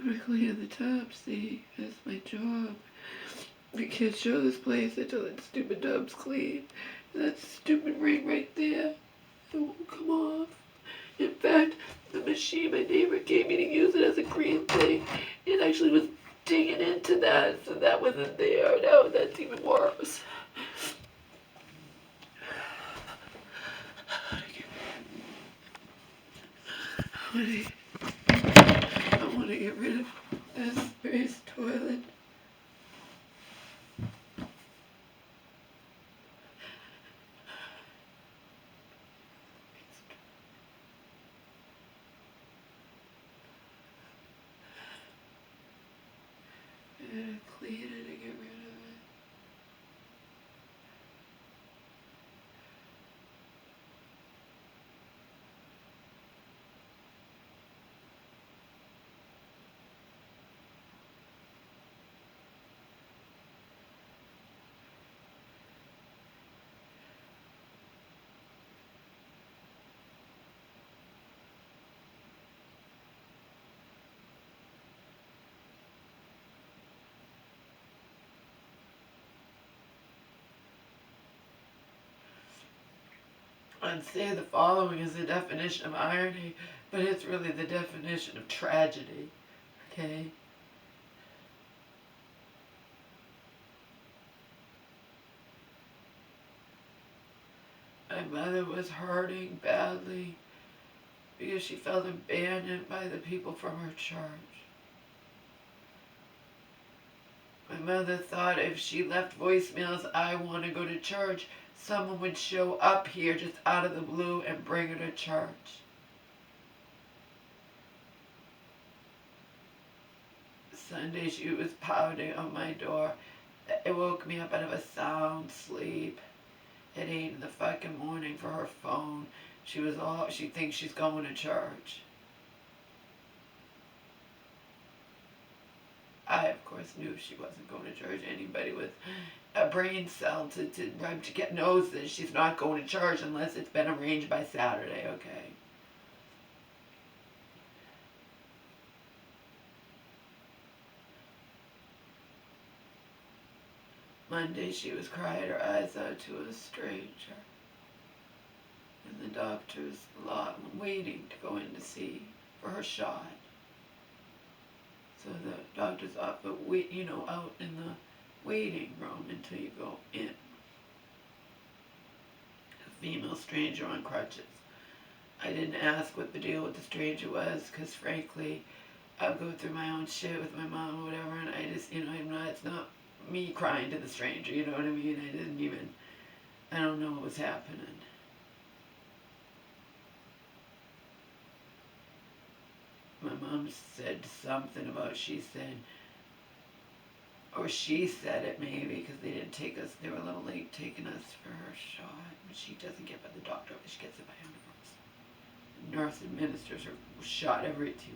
I'm gonna clean the tub, see? That's my job. We can't show this place until that stupid tub's clean. And that stupid ring right there, it won't come off. In fact, the machine my neighbor gave me to use it as a green thing, it actually was digging into that, so that wasn't there. Now that's even worse. I want to get rid of this raised toilet. And clean it and get rid of it. I'd say the following is the definition of irony, but it's really the definition of tragedy, okay? My mother was hurting badly because she felt abandoned by the people from her church. My mother thought if she left voicemails, I want to go to church, someone would show up here just out of the blue and bring her to church. Sunday she was pounding on my door. It woke me up out of a sound sleep at 8 in the fucking morning for her phone. She thinks she's going to church. I, of course, knew she wasn't going to church. Anybody with a brain cell to knows that she's not going to church unless it's been arranged by Saturday, okay? Monday she was crying her eyes out to a stranger. In the doctor's lot, waiting to go in to see for her shot. So the doctor's out in the waiting room until you go in. A female stranger on crutches. I didn't ask what the deal with the stranger was, because frankly, I'll go through my own shit with my mom or whatever, and I just, it's not me crying to the stranger, you know what I mean? I don't know what was happening. My mom said something about, she said it maybe, because they didn't take us, they were a little late taking us for her shot. She doesn't get by the doctor, but she gets it by a nurse. The nurse administers her shot every 2 weeks.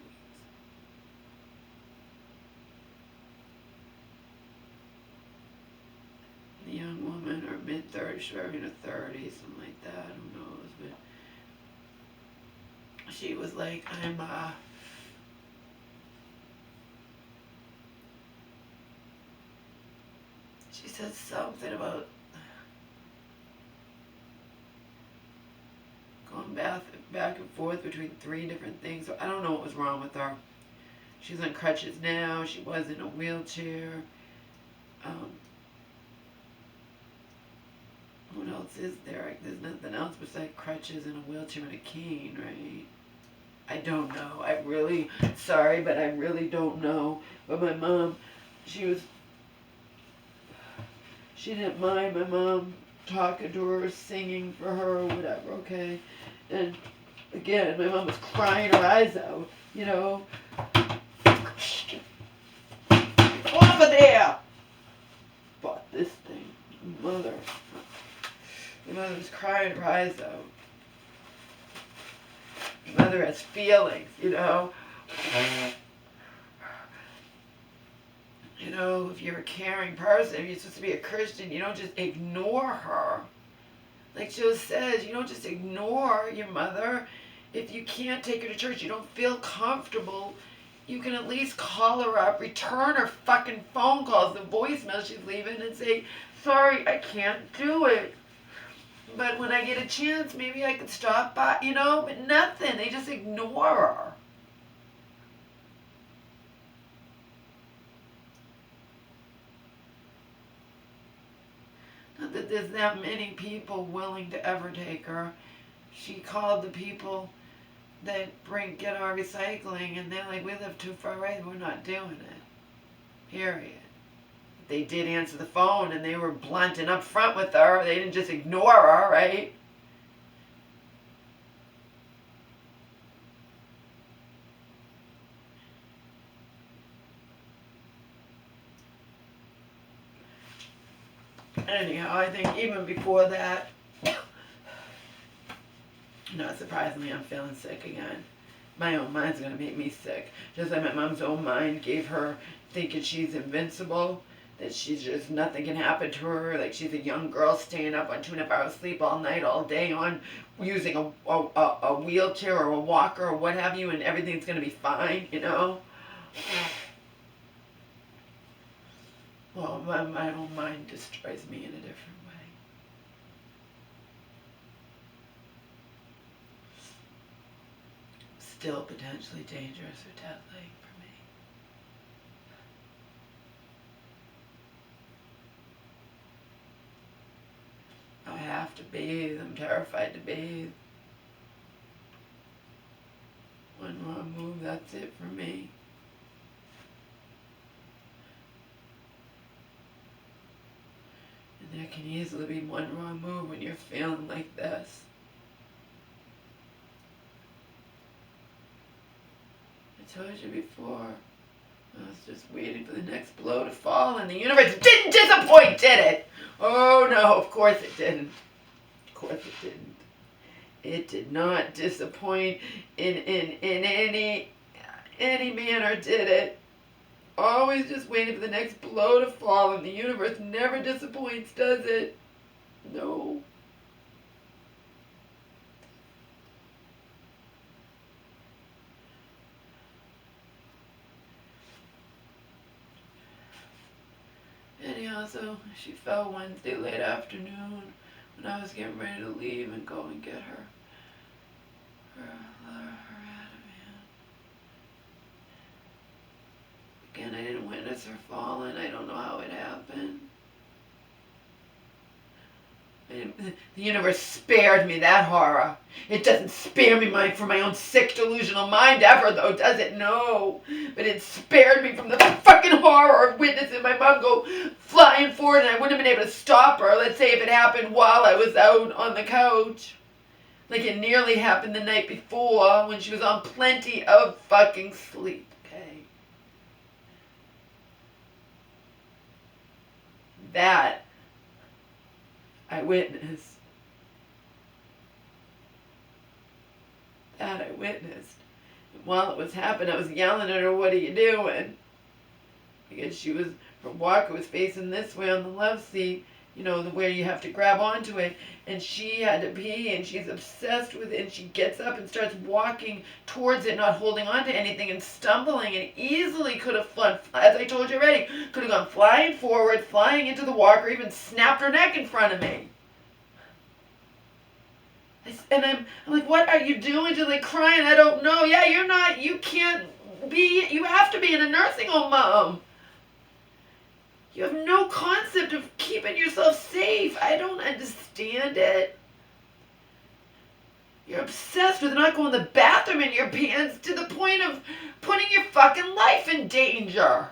The young woman, or mid-30s, she was in her 30s, something like that, who knows, but she was like, she said something about going back and forth between 3 different things. So I don't know what was wrong with her. She's on crutches now. She was in a wheelchair. What else is there? There's nothing else besides crutches and a wheelchair and a cane, right? I don't know. Sorry, but I really don't know. But my mom, she didn't mind my mom talking to her, singing for her, or whatever, okay? And again, my mom was crying her eyes out, Over there! Bought this thing. My mother was crying her eyes out. My mother has feelings, if you're a caring person, if you're supposed to be a Christian, you don't just ignore her. Like Joe says, you don't just ignore your mother. If you can't take her to church, you don't feel comfortable you can at least call her up, return her fucking phone calls, the voicemail she's leaving, and say, sorry, I can't do it. But when I get a chance, maybe I could stop by, but nothing. They just ignore her. Not that there's that many people willing to ever take her. She called the people that get our recycling, and they're like, we live too far away, we're not doing it. Period. They did answer the phone, and they were blunt and upfront with her. They didn't just ignore her, right? Anyhow, I think even before that, not surprisingly, I'm feeling sick again. My own mind's going to make me sick. Just like my mom's own mind gave her thinking she's invincible, that she's just, nothing can happen to her, like she's a young girl staying up on 2.5 hours sleep all night, all day, on using a wheelchair or a walker or what have you, and everything's going to be fine, Well, my own mind destroys me in a different way. Still potentially dangerous or deadly for me. I have to bathe. I'm terrified to bathe. One wrong move, that's it for me. And there can easily be one wrong move when you're feeling like this. I told you before, I was just waiting for the next blow to fall, and the universe didn't disappoint, did it? Oh no, of course it didn't. Of course it didn't. It did not disappoint in any manner, did it? Always just waiting for the next blow to fall, and the universe never disappoints, does it? No. Anyhow, so she fell Wednesday late afternoon when I was getting ready to leave and go and get her Again, I didn't witness her falling. I don't know how it happened. The universe spared me that horror. It doesn't spare me from my own sick, delusional mind ever, though, does it? No. But it spared me from the fucking horror of witnessing my mom go flying forward, and I wouldn't have been able to stop her. Let's say if it happened while I was out on the couch. Like it nearly happened the night before when she was on plenty of fucking sleep, okay? That I witnessed. That I witnessed. And while it was happening, I was yelling at her, what are you doing? Because her walker was facing this way on the left seat, where you have to grab onto it, and she had to pee, and she's obsessed with it, and she gets up and starts walking towards it, not holding on to anything, and stumbling, and easily could have flown, as I told you already, could have gone flying forward, flying into the walker, even snapped her neck in front of me. And I'm like, what are you doing? She's like crying, I don't know. Yeah, you have to be in a nursing home, Mom. You have no concept of keeping yourself safe. I don't understand it. You're obsessed with not going to the bathroom in your pants to the point of putting your fucking life in danger.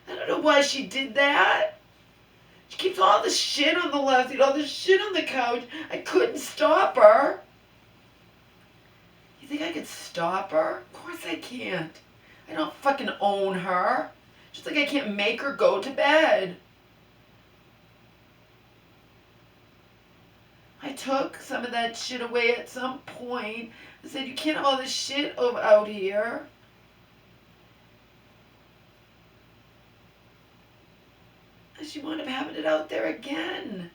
I don't know why she did that. She keeps all the shit on the left seat, all the shit on the couch. I couldn't stop her. You think I could stop her? Of course I can't. I don't fucking own her. Just like I can't make her go to bed. I took some of that shit away at some point. I said, you can't have all this shit out here. And she wound up having it out there again.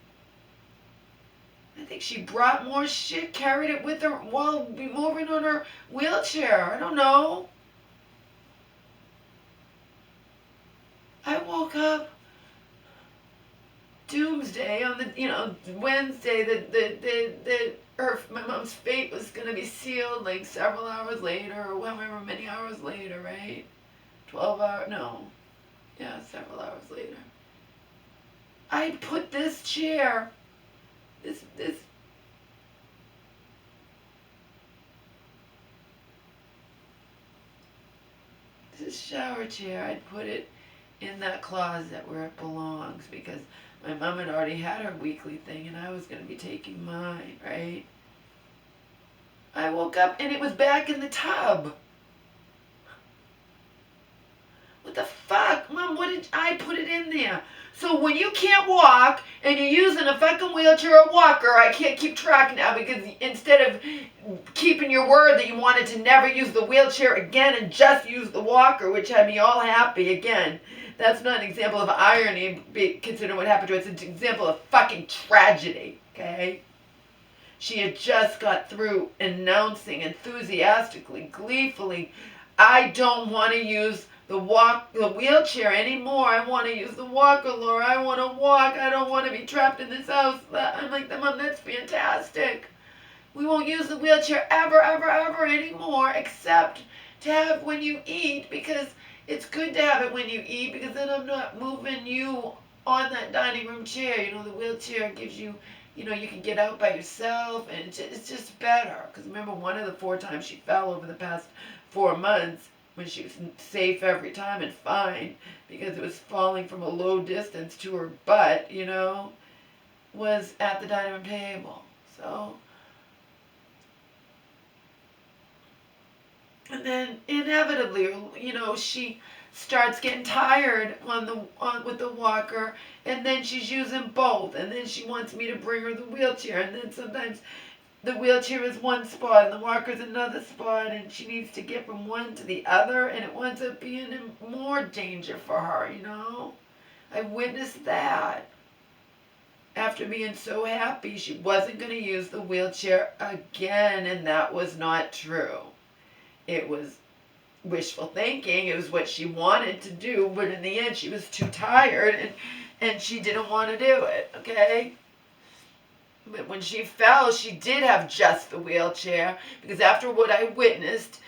I think Like she brought more shit, carried it with her while moving on her wheelchair. I don't know. I woke up doomsday on the Wednesday that my mom's fate was gonna be sealed like several hours later or however many hours later, right? 12 hours, no, yeah, several hours later. I put this chair, this shower chair, I'd put it in that closet where it belongs because my mom had already had her weekly thing and I was going to be taking mine, right? I woke up and it was back in the tub. What the fuck? Mom, what did I put it in there? So when you can't walk and you're using a fucking wheelchair or walker, I can't keep track now because instead of keeping your word that you wanted to never use the wheelchair again and just use the walker, which had me all happy again. That's not an example of irony, considering what happened to her. It's an example of fucking tragedy, okay? She had just got through announcing enthusiastically, gleefully, I don't want to use the wheelchair anymore. I want to use the walker, Laura. I want to walk. I don't want to be trapped in this house. I'm like, Mom, that's fantastic. We won't use the wheelchair ever, ever, ever anymore, except to have when you eat, because it's good to have it when you eat, because then I'm not moving you on that dining room chair. You know, the wheelchair gives you, you can get out by yourself, and it's just better. Because remember, one of the 4 times she fell over the past 4 months, when she was safe every time and fine, because it was falling from a low distance to her butt, was at the dining room table. So, and then inevitably, she starts getting tired with the walker, and then she's using both, and then she wants me to bring her the wheelchair, and then sometimes the wheelchair is one spot and the walker's another spot, and she needs to get from one to the other, and it winds up being in more danger for her, I witnessed that. After being so happy she wasn't going to use the wheelchair again, and that was not true. It was wishful thinking. It was what she wanted to do, but in the end she was too tired and she didn't want to do it, okay? But when she fell, she did have just the wheelchair, because after what I witnessed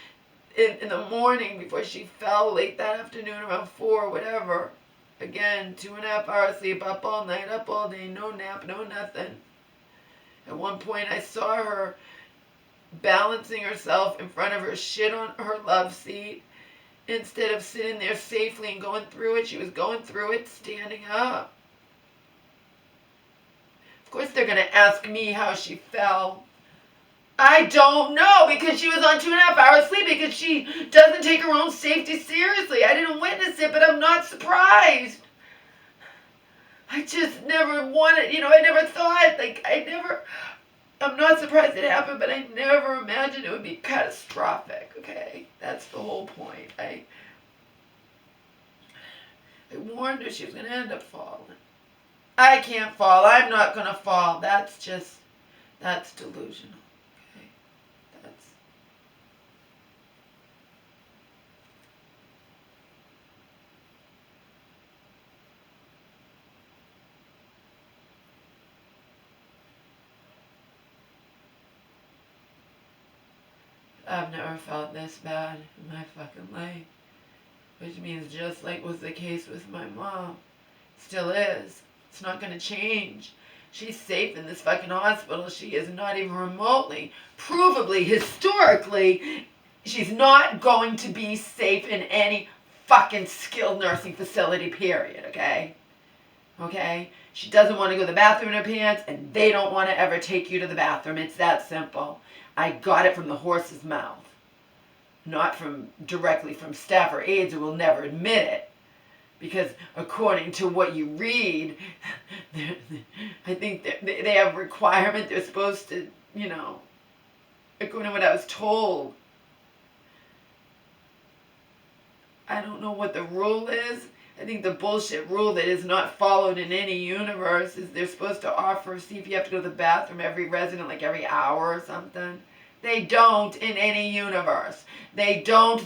in the morning before she fell late that afternoon around 4 or whatever, again, 2.5 hours sleep, up all night, up all day, no nap, no nothing. At one point I saw her balancing herself in front of her shit on her love seat. Instead of sitting there safely and going through it, she was going through it standing up. Of course they're going to ask me how she fell. I don't know, because she was on 2.5 hours sleep, because she doesn't take her own safety seriously. I didn't witness it, but I'm not surprised. I just never wanted, I never thought, I'm not surprised it happened, but I never imagined it would be catastrophic, okay? That's the whole point. I warned her she was going to end up falling. I can't fall. I'm not going to fall. That's delusional. Okay? I've never felt this bad in my fucking life. Which means just like was the case with my mom, still is. It's not going to change. She's safe in this fucking hospital. She is not even remotely, provably, historically, she's not going to be safe in any fucking skilled nursing facility, period, okay? Okay? She doesn't want to go to the bathroom in her pants, and they don't want to ever take you to the bathroom. It's that simple. I got it from the horse's mouth. Not directly from staff or aides who will never admit it. Because according to what you read, I think they have a requirement. They're supposed to, according to what I was told. I don't know what the rule is. I think the bullshit rule that is not followed in any universe is they're supposed to offer, see if you have to go to the bathroom every resident, like every hour or something. They don't in any universe. They don't,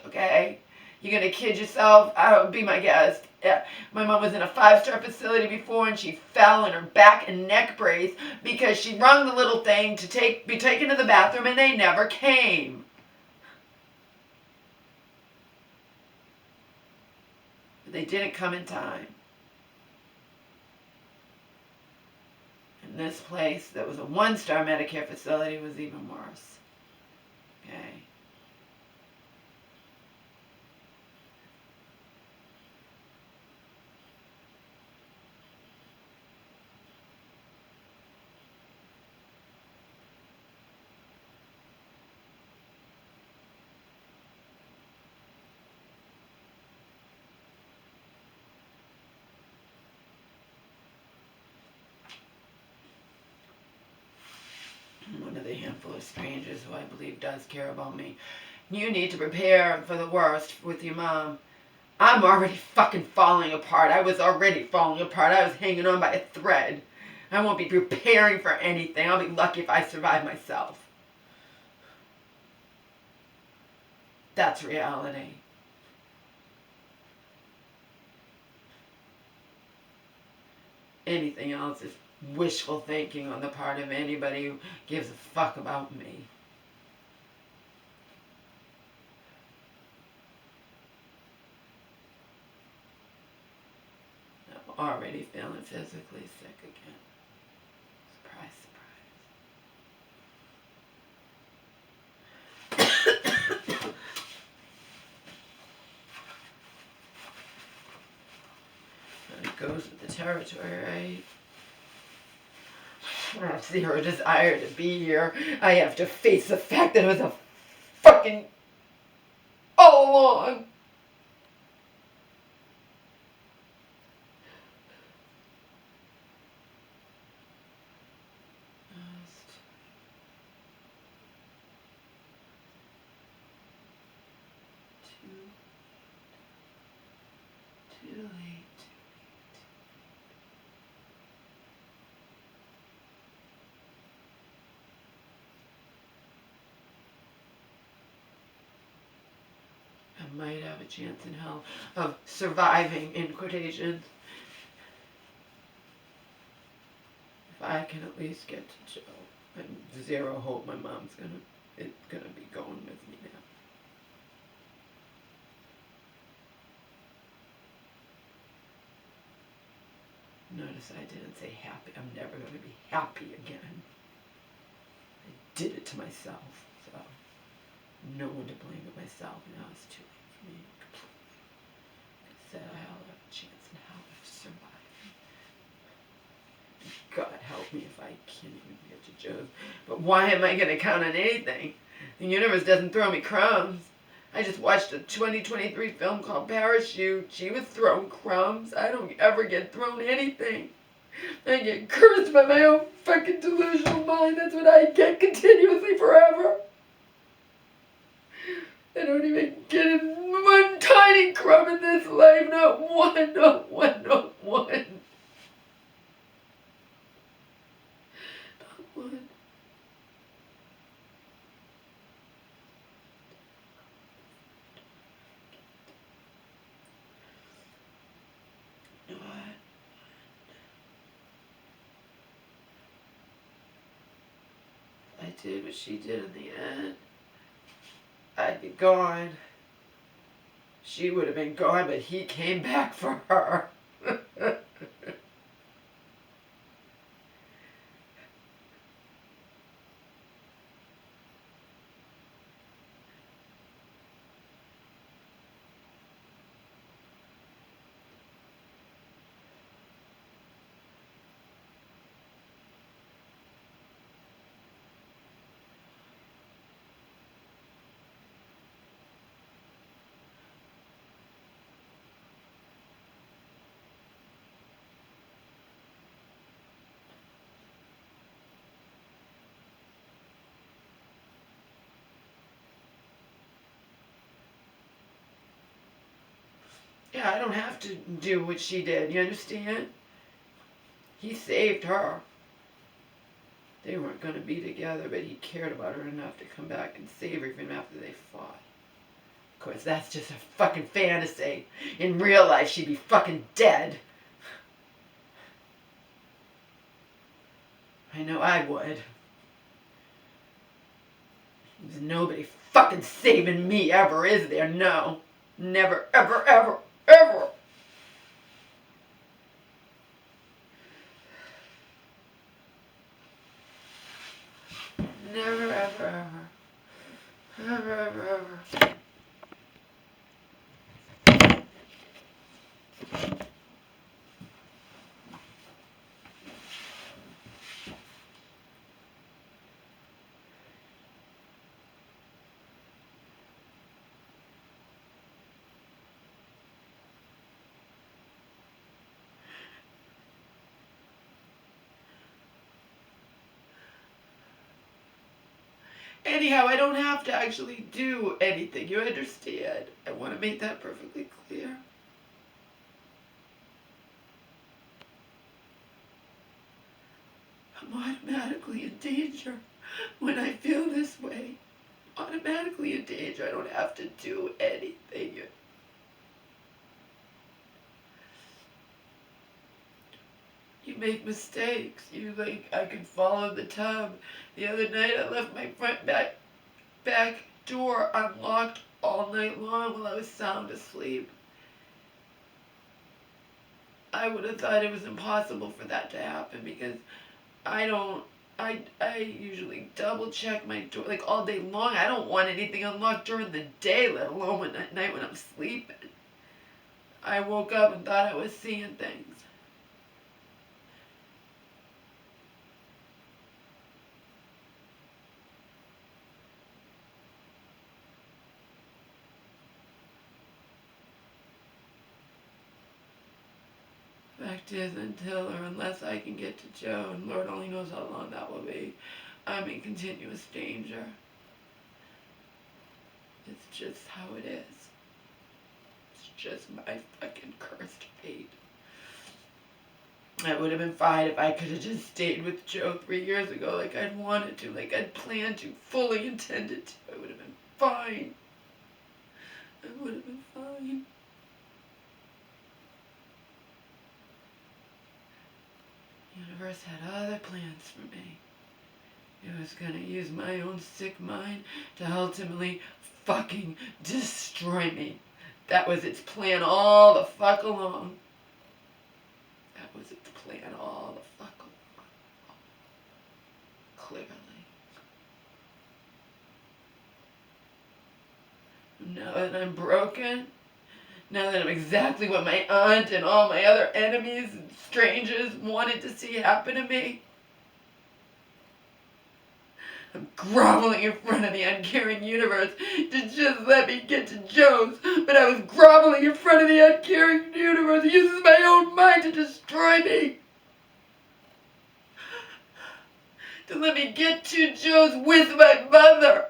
okay? You're gonna kid yourself? Be my guest. Yeah. My mom was in a 5-star facility before and she fell in her back and neck brace because she rung the little thing to be taken to the bathroom and they never came. They didn't come in time. And this place that was a 1-star Medicare facility was even worse. Okay. One of the handful of strangers who I believe does care about me. You need to prepare for the worst with your mom. I'm already fucking falling apart. I was already falling apart. I was hanging on by a thread. I won't be preparing for anything. I'll be lucky if I survive myself. That's reality. Anything else is wishful thinking on the part of anybody who gives a fuck about me. I'm already feeling physically sick again. Surprise, surprise. It goes with the territory, right? I see her desire to be here. I have to face the fact that it was a fucking all along. Too late. I might have a chance in hell of surviving, in quotations. If I can at least get to Joe. And zero hope my mom's gonna be going with me now. Notice I didn't say happy. I'm never going to be happy again. I did it to myself, so no one to blame but myself. Now it's too late for me. Like I said, I'll have a chance in hell of surviving. God help me if I can't even get to Joe's. But why am I going to count on anything? The universe doesn't throw me crumbs. I just watched a 2023 film called Parachute. She was thrown crumbs. I don't ever get thrown anything. I get cursed by my own fucking delusional mind. That's what I get continuously forever. I don't even get one tiny crumb in this life. Not one, not one, not one. Not one. I did what she did in the end, I'd be gone. She would have been gone, but he came back for her. Yeah, I don't have to do what she did, you understand? He saved her. They weren't going to be together, but he cared about her enough to come back and save her even after they fought. Of course, that's just a fucking fantasy. In real life, she'd be fucking dead. I know I would. There's nobody fucking saving me ever, is there? No. Never, ever, ever, ever. Never, ever, ever. Ever, ever, ever. Anyhow, I don't have to actually do anything. You understand? I want to make that perfectly clear. I'm automatically in danger when I feel this way. Automatically in danger. I don't have to do anything. You make mistakes. I could follow the tub. The other night I left my front back door unlocked all night long while I was sound asleep. I would have thought it was impossible for that to happen because I usually double check my door like all day long. I don't want anything unlocked during the day, let alone at night when I'm sleeping. I woke up and thought I was seeing things. Fact is, until or unless I can get to Joe, and Lord only knows how long that will be, I'm in continuous danger. It's just how it is. It's just my fucking cursed fate. I would have been fine if I could have just stayed with Joe 3 years ago like I'd wanted to, like I'd planned to, fully intended to. I would have been fine. I would have been fine. The universe had other plans for me. It was gonna use my own sick mind to ultimately fucking destroy me. That was its plan all the fuck along. That was its plan all the fuck along. Clearly. Now that I'm broken, now that I'm exactly what my aunt and all my other enemies and strangers wanted to see happen to me, I'm groveling in front of the uncaring universe to just let me get to Joe's, but I was groveling in front of the uncaring universe who uses my own mind to destroy me. To let me get to Joe's with my mother.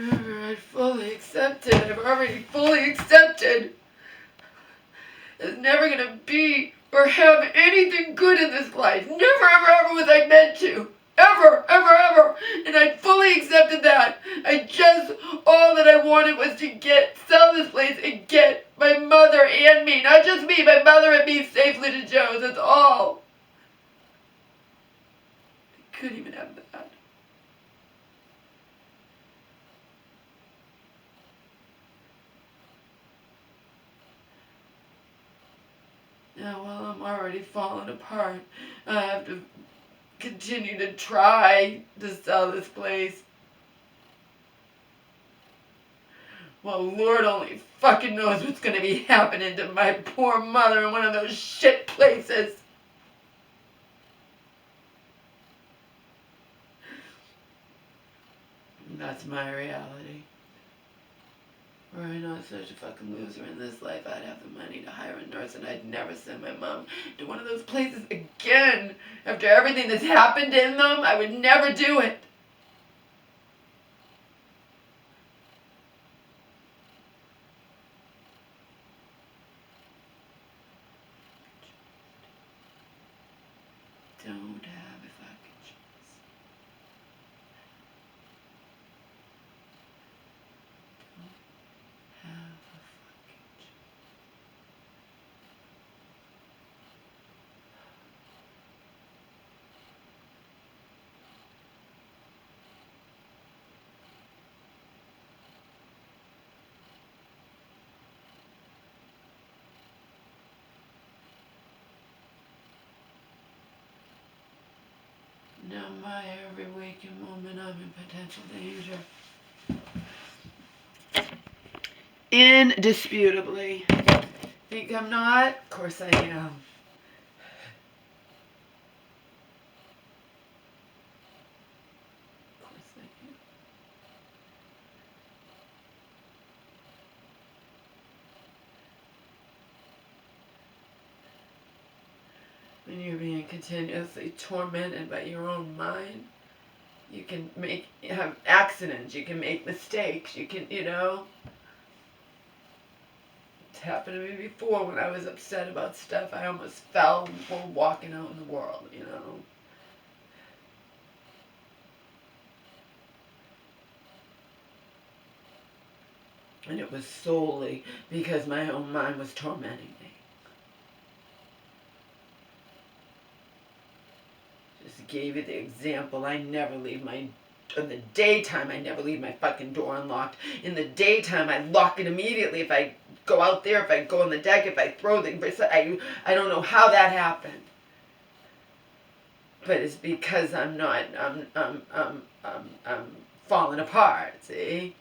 I fully accepted. I've already fully accepted. There's never gonna be or have anything good in this life. Never, ever, ever was I meant to. Ever, ever, ever. And I fully accepted that. All that I wanted was to sell this place and get my mother and me, not just me, my mother and me safely to Joe's. That's all. I couldn't even have that. Now, while I'm already falling apart, I have to continue to try to sell this place. Well, Lord only fucking knows what's gonna be happening to my poor mother in one of those shit places. And that's my reality. Were I not such a fucking loser in this life, I'd have the money to hire a nurse and I'd never send my mom to one of those places again. After everything that's happened in them, I would never do it. Don't have a fucking choice. Don't have a fucking choice. Now my every waking moment I'm in potential danger. Indisputably. Think I'm not? Of course I am. Of course I am. When you're being continuously tormented by your own mind, you can have accidents, you can make mistakes, you can, It's happened to me before when I was upset about stuff. I almost fell before walking out in the world, And it was solely because my own mind was tormenting me. Just gave you the example. In the daytime, I never leave my fucking door unlocked. In the daytime, I lock it immediately. If I go out there, if I go on the deck, if I throw I don't know how that happened. But it's because I'm falling apart, see?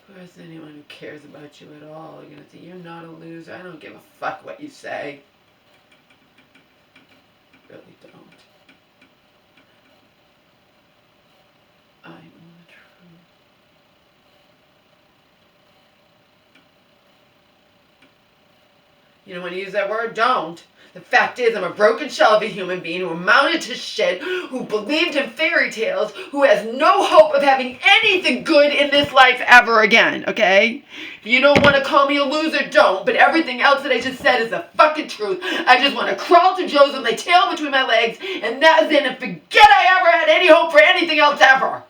Of course, anyone who cares about you at all, you're going to say, you're not a loser. I don't give a fuck what you say. Really don't. I know the truth. You don't want to use that word? Don't. The fact is, I'm a broken shell of a human being who amounted to shit, who believed in fairy tales, who has no hope of having anything good in this life ever again, okay? If you don't want to call me a loser, don't, but everything else that I just said is the fucking truth. I just want to crawl to Joe's with my tail between my legs, and that is it, and forget I ever had any hope for anything else ever.